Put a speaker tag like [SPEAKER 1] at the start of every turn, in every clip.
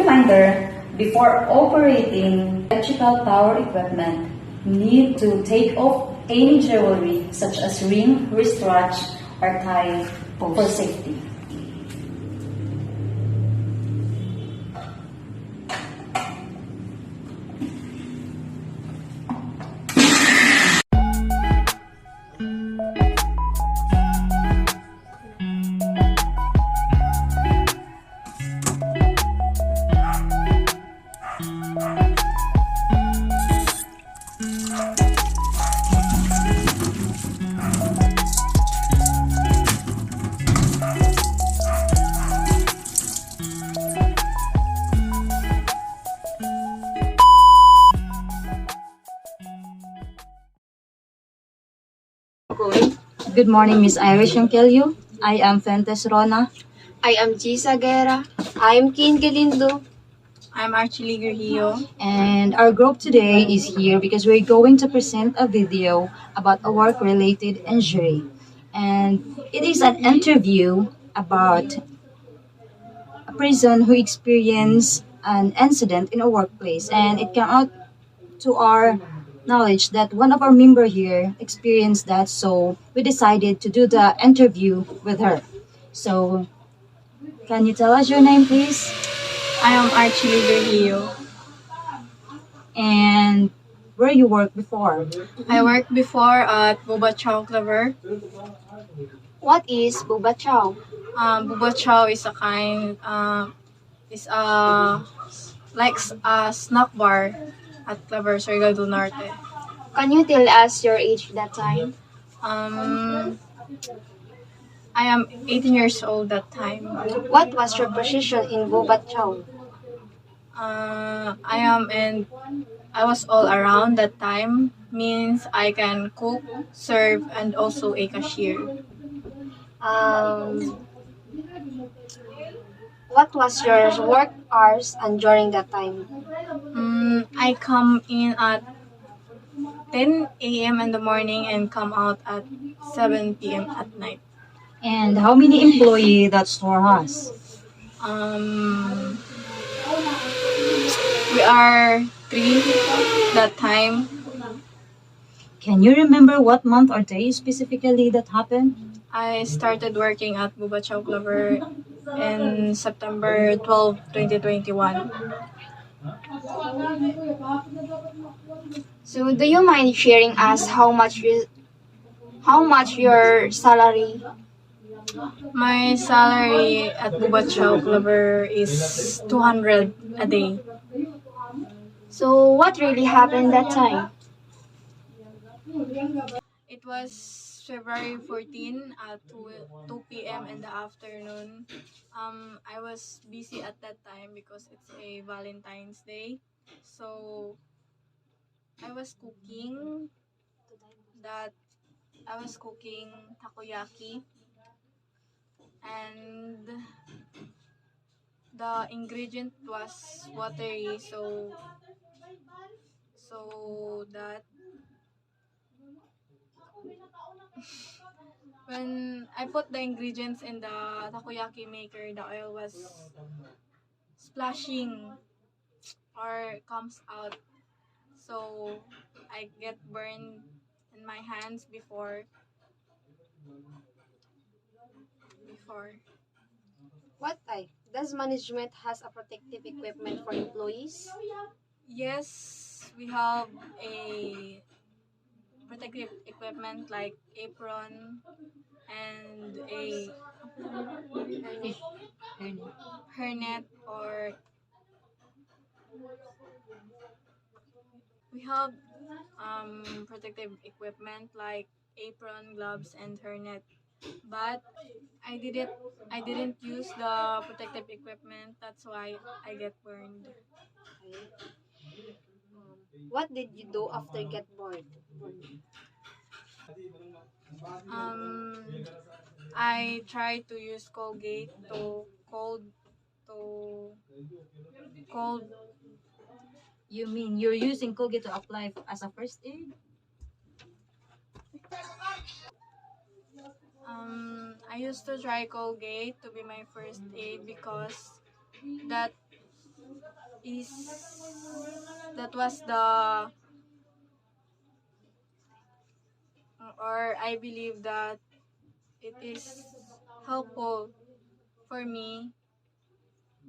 [SPEAKER 1] reminder, before operating electrical power equipment, need to take off any jewelry such as ring, wristwatch, or tie for safety. Good morning, Miss Irish Yankelio. I am Fentes Rona.
[SPEAKER 2] I am Gisa Guerra. I am Kin Galindo.
[SPEAKER 3] I'm Archie Gurhio.
[SPEAKER 1] And our group today is here because we're going to present a video about a work-related injury. And it is an interview about a person who experienced an incident in a workplace. And it came out to our knowledge that one of our member here experienced that, so we decided to do the interview with her. So, can you tell us your name, please?
[SPEAKER 3] I am Archie Gurhio.
[SPEAKER 1] And where you worked before?
[SPEAKER 3] I worked before at Boba Chow Clever.
[SPEAKER 2] What is Buba Chow?
[SPEAKER 3] Boba Chow is a kind, is a like a snack bar at Clever, Surigao del Norte.
[SPEAKER 2] Can you tell us your age that time?
[SPEAKER 3] I am 18 years old that time.
[SPEAKER 2] What was your position in Buba Chow?
[SPEAKER 3] I was all around that time. Means I can cook, serve, and also a cashier.
[SPEAKER 2] Um, what was your work hours and during that time?
[SPEAKER 3] I come in at 10 a.m. in the morning and come out at 7 p.m. at night.
[SPEAKER 1] And how many employee that store has?
[SPEAKER 3] We are 3 that time.
[SPEAKER 1] Can you remember what month or day specifically that happened?
[SPEAKER 3] I started working at Buba Chow Clover in September 12, 2021.
[SPEAKER 2] So, do you mind sharing us how much your salary?
[SPEAKER 3] My salary at Buba Chow Clover is 200 a day.
[SPEAKER 2] So, what really happened that time?
[SPEAKER 3] It was February 14 at 2 p.m. in the afternoon. I was busy at that time because it's a Valentine's Day. So I was cooking that I was cooking takoyaki, and the ingredient was watery, so that when I put the ingredients in the takoyaki maker, the oil was splashing or comes out. So I get burned in my hands before.
[SPEAKER 2] What type? Does management has a protective equipment for employees?
[SPEAKER 3] Yes, we have a protective equipment like apron and a hairnet, or we have protective equipment like apron, gloves, and hairnet. But I didn't I didn't use the protective equipment. That's why I get burned.
[SPEAKER 2] What did you do after get bored?
[SPEAKER 3] Um, I tried to use Colgate to cold.
[SPEAKER 1] You mean you're using Colgate to apply as a first aid?
[SPEAKER 3] I used to try Colgate to be my first aid because that is that was the or I believe that it is helpful for me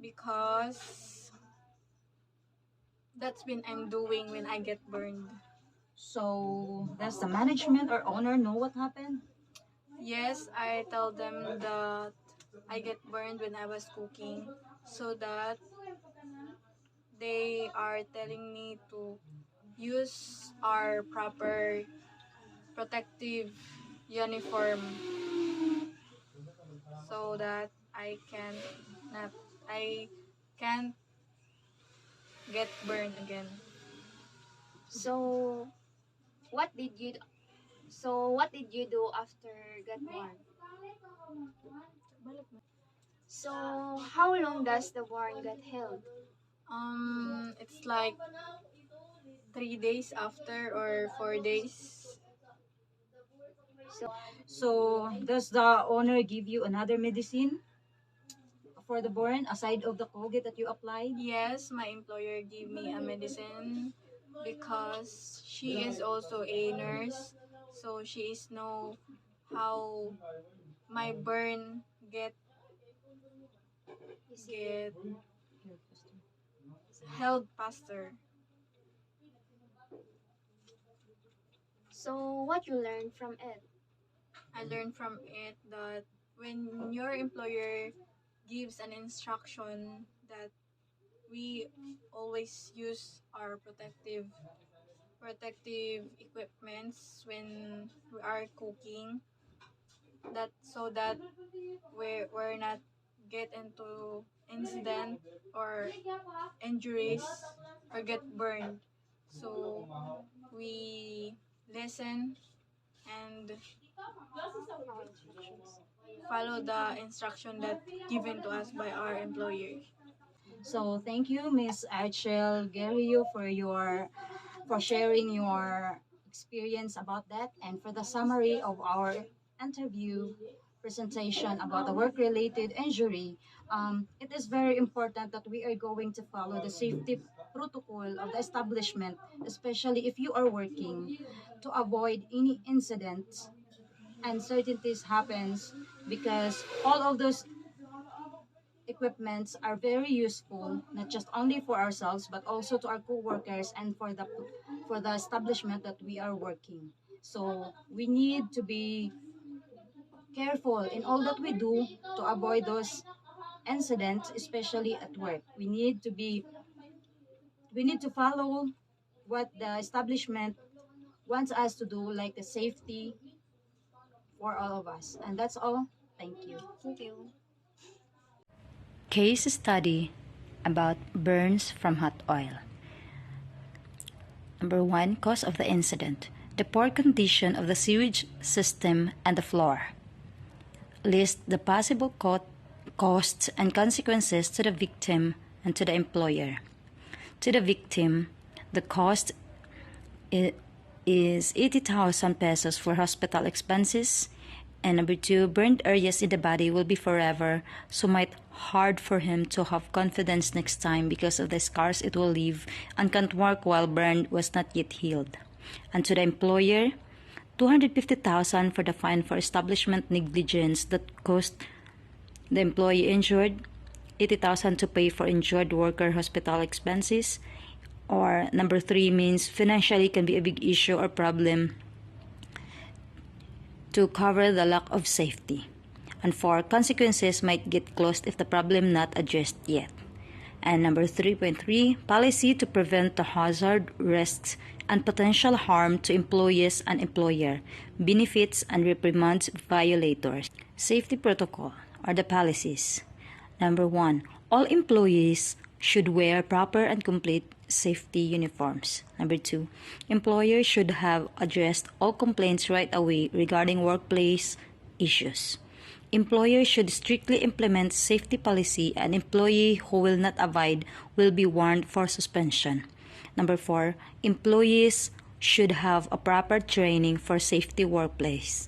[SPEAKER 3] because that's been I'm doing when I get burned.
[SPEAKER 1] So does the management or owner know what happened?
[SPEAKER 3] Yes, I tell them that I get burned when I was cooking so that they are telling me to use our proper protective uniform so that not I can't get burned again.
[SPEAKER 2] So what did you what did you do after get burned? So how long does the burn get held?
[SPEAKER 3] It's like 3 days after or 4 days.
[SPEAKER 2] So
[SPEAKER 1] So does the owner give you another medicine for the burn aside of the Colgate that you applied?
[SPEAKER 3] Yes, my employer gave me a medicine because she is also a nurse, so she is know how my burn get held faster.
[SPEAKER 2] so what you learned from it?
[SPEAKER 3] I learned from it that when your employer gives an instruction that we always use our protective equipments when we are cooking, that so that we're not get into incident or injuries or get burned. So we listen and
[SPEAKER 2] Our instructions.
[SPEAKER 3] follow the instruction that given to us by our employer.
[SPEAKER 1] So thank you, Miss Archel Guerrillo, for sharing your experience about that and for the summary of our interview presentation about the work-related injury. It is very important that we are going to follow the safety protocol of the establishment, especially if you are working, to avoid any incidents. Uncertainties happens because all of those equipments are very useful, not just only for ourselves but also to our co-workers and for the establishment that we are working. So we need to be careful in all that we do to avoid those incidents, especially at work. We need to follow what the establishment wants us to do, like the safety for all of us. And that's all. Thank you.
[SPEAKER 2] Thank you.
[SPEAKER 4] Case study about burns from hot oil. Number 1, cause of the incident: the poor condition of the sewage system and the floor. List the possible costs and consequences to the victim and to the employer. To the victim, the cost is 80,000 pesos for hospital expenses. And number 2, burned areas in the body will be forever, so might hard for him to have confidence next time because of the scars it will leave and can't work while burned was not yet healed. And to the employer, 250,000 for the fine for establishment negligence that caused the employee injured, 80,000 to pay for injured worker hospital expenses. Or number 3 means financially can be a big issue or problem to cover the lack of safety. And 4, consequences might get closed if the problem not addressed yet. And number 3.3, policy to prevent the hazard, risks, and potential harm to employees and employer, benefits and reprimands violators. Safety protocol are the policies. Number 1, all employees should wear proper and complete safety uniforms. Number 2, employers should have addressed all complaints right away regarding workplace issues. Employers should strictly implement safety policy, and employee who will not abide will be warned for suspension. Number 4, employees should have a proper training for safety workplace.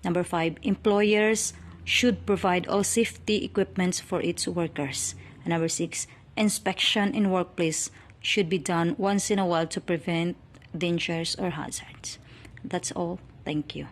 [SPEAKER 4] Number 5, employers should provide all safety equipments for its workers. And number 6, inspection in workplace should be done once in a while to prevent dangers or hazards. That's all. Thank you.